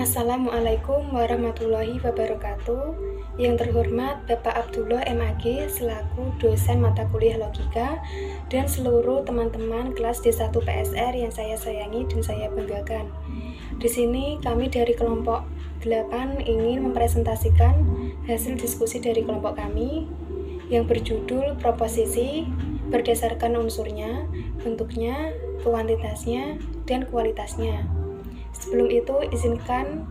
Assalamualaikum warahmatullahi wabarakatuh. Yang terhormat Bapak Abdullah MAG selaku dosen mata kuliah logika dan seluruh teman-teman kelas D1 PSR yang saya sayangi dan saya banggakan. Di sini kami dari kelompok 8 ingin mempresentasikan hasil diskusi dari kelompok kami yang berjudul proposisi berdasarkan unsurnya, bentuknya, kuantitasnya, dan kualitasnya. Sebelum itu, izinkan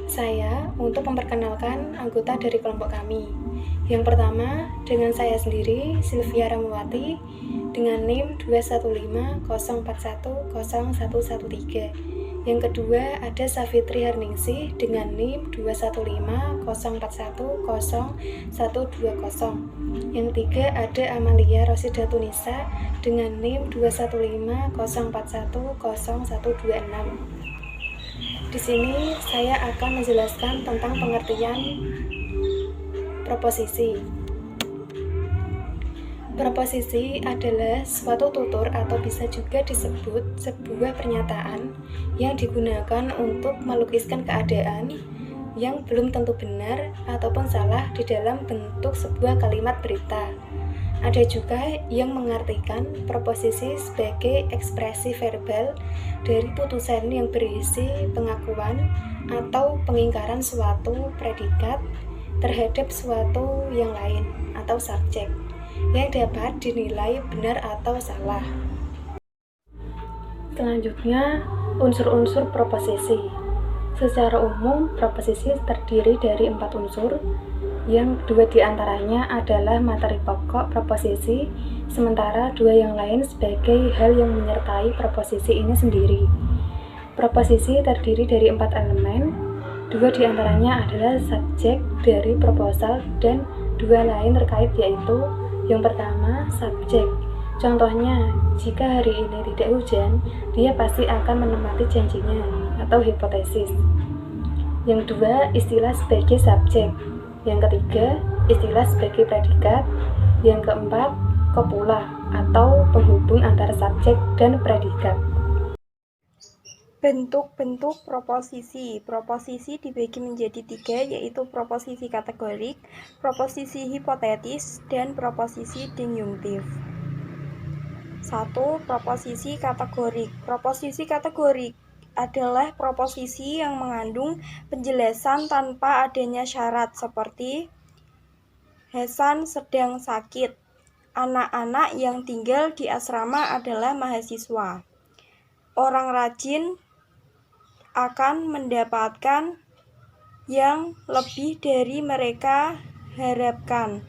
saya untuk memperkenalkan anggota dari kelompok kami. Yang pertama, dengan saya sendiri, Sylvia Ramawati, dengan NIM 21504101113. Yang kedua, ada Safitri Harningsih dengan NIM 21504101120. Yang ketiga, ada Amalia Rosida Tunisa dengan NIM 21504101126. Di sini saya akan menjelaskan tentang pengertian proposisi. Proposisi adalah suatu tutur atau bisa juga disebut sebuah pernyataan yang digunakan untuk melukiskan keadaan yang belum tentu benar ataupun salah di dalam bentuk sebuah kalimat berita. Ada juga yang mengartikan proposisi sebagai ekspresi verbal dari putusan yang berisi pengakuan atau pengingkaran suatu predikat terhadap suatu yang lain atau subjek yang dapat dinilai benar atau salah. Selanjutnya, unsur-unsur proposisi. Secara umum, proposisi terdiri dari 4 unsur, yang 2 diantaranya adalah materi pokok proposisi, sementara 2 yang lain sebagai hal yang menyertai proposisi ini sendiri. Proposisi terdiri dari 4 elemen, 2 diantaranya adalah subjek dari proposal dan 2 lain terkait, yaitu yang pertama, subjek. Contohnya, jika hari ini tidak hujan, dia pasti akan menepati janjinya atau hipotesis. Yang kedua, istilah sebagai subjek. Yang ketiga, istilah sebagai predikat. Yang keempat, kopula atau penghubung antara subjek dan predikat. Bentuk-bentuk proposisi. Proposisi dibagi menjadi 3, yaitu proposisi kategorik, proposisi hipotetis, dan proposisi dinjungtif. 1. Proposisi kategorik. Proposisi kategorik adalah proposisi yang mengandung penjelasan tanpa adanya syarat seperti Hasan sedang sakit. Anak-anak yang tinggal di asrama adalah mahasiswa. Orang rajin akan mendapatkan yang lebih dari mereka harapkan.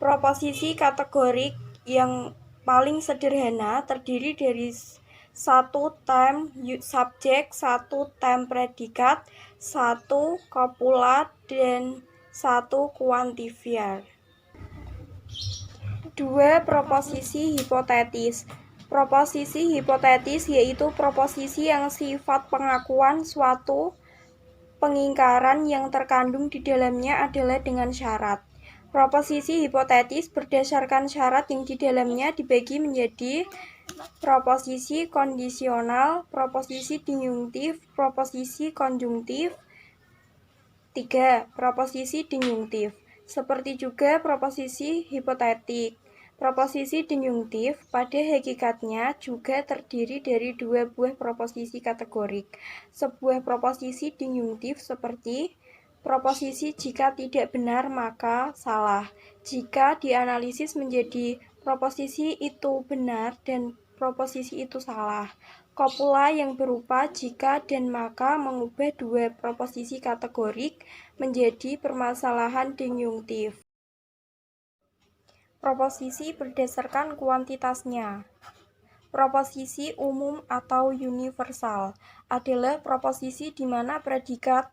Proposisi kategorik yang paling sederhana terdiri dari 1 term subjek, 1 term predikat, 1 kopula, dan 1 kuantifier. 2. Proposisi hipotetis. Proposisi hipotetis yaitu proposisi yang sifat pengakuan suatu pengingkaran yang terkandung di dalamnya adalah dengan syarat. Proposisi hipotetis berdasarkan syarat yang di dalamnya dibagi menjadi proposisi kondisional, proposisi dinjungtif, proposisi konjungtif. 3. Proposisi dinjungtif. Seperti juga proposisi hipotetik. Proposisi dinjungtif pada hakikatnya juga terdiri dari 2 buah proposisi kategorik. Sebuah proposisi dinjungtif seperti proposisi jika tidak benar maka salah. Jika dianalisis menjadi proposisi itu benar dan proposisi itu salah. Kopula yang berupa jika dan maka mengubah 2 proposisi kategorik menjadi permasalahan dinjungtif. Proposisi berdasarkan kuantitasnya. Proposisi umum atau universal adalah proposisi di mana predikat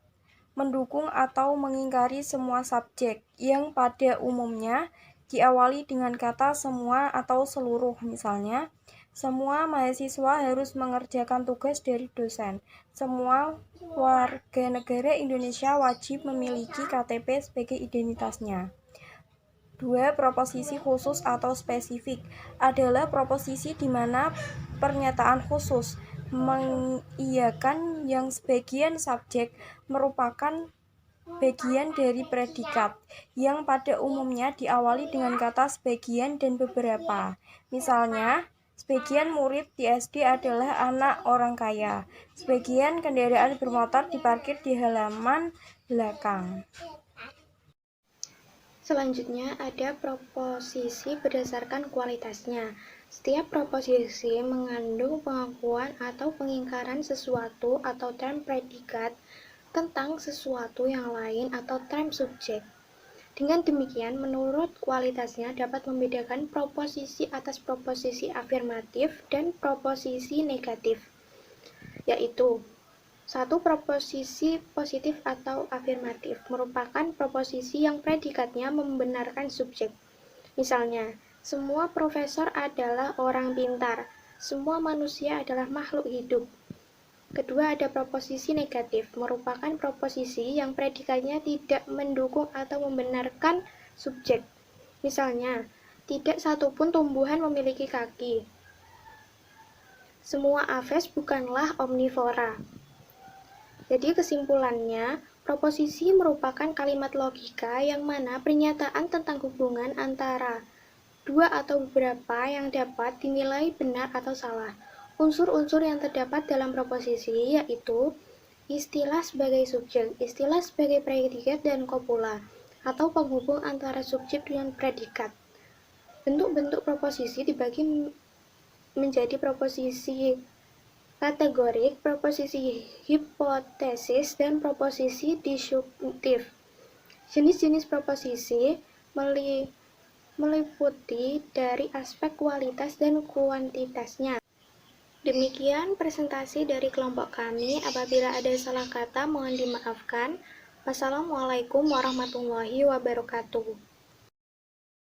mendukung atau mengingkari semua subjek yang pada umumnya diawali dengan kata semua atau seluruh. Misalnya, semua mahasiswa harus mengerjakan tugas dari dosen. Semua warga negara Indonesia wajib memiliki KTP sebagai identitasnya. 2. Proposisi khusus atau spesifik adalah proposisi di mana pernyataan khusus mengiyakan yang sebagian subjek merupakan bagian dari predikat, yang pada umumnya diawali dengan kata sebagian dan beberapa. Misalnya, sebagian murid di SD adalah anak orang kaya. Sebagian kendaraan bermotor diparkir di halaman belakang. Selanjutnya ada proposisi berdasarkan kualitasnya. Setiap proposisi mengandung pengakuan atau pengingkaran sesuatu atau term predikat tentang sesuatu yang lain atau term subjek. Dengan demikian, menurut kualitasnya dapat membedakan proposisi atas proposisi afirmatif dan proposisi negatif, yaitu satu, proposisi positif atau afirmatif merupakan proposisi yang predikatnya membenarkan subjek. Misalnya, semua profesor adalah orang pintar, semua manusia adalah makhluk hidup. Kedua, ada proposisi negatif, merupakan proposisi yang predikatnya tidak mendukung atau membenarkan subjek. Misalnya, tidak satupun tumbuhan memiliki kaki. Semua aves bukanlah omnivora. Jadi kesimpulannya, proposisi merupakan kalimat logika yang mana pernyataan tentang hubungan antara dua atau beberapa yang dapat dinilai benar atau salah. Unsur-unsur yang terdapat dalam proposisi yaitu istilah sebagai subjek, istilah sebagai predikat dan kopula, atau penghubung antara subjek dengan predikat. Bentuk-bentuk proposisi dibagi menjadi proposisi kategorik, proposisi hipotesis, dan proposisi disjuntif. Jenis-jenis proposisi meliputi dari aspek kualitas dan kuantitasnya. Demikian presentasi dari kelompok kami. Apabila ada salah kata mohon dimaafkan. Wassalamualaikum warahmatullahi wabarakatuh.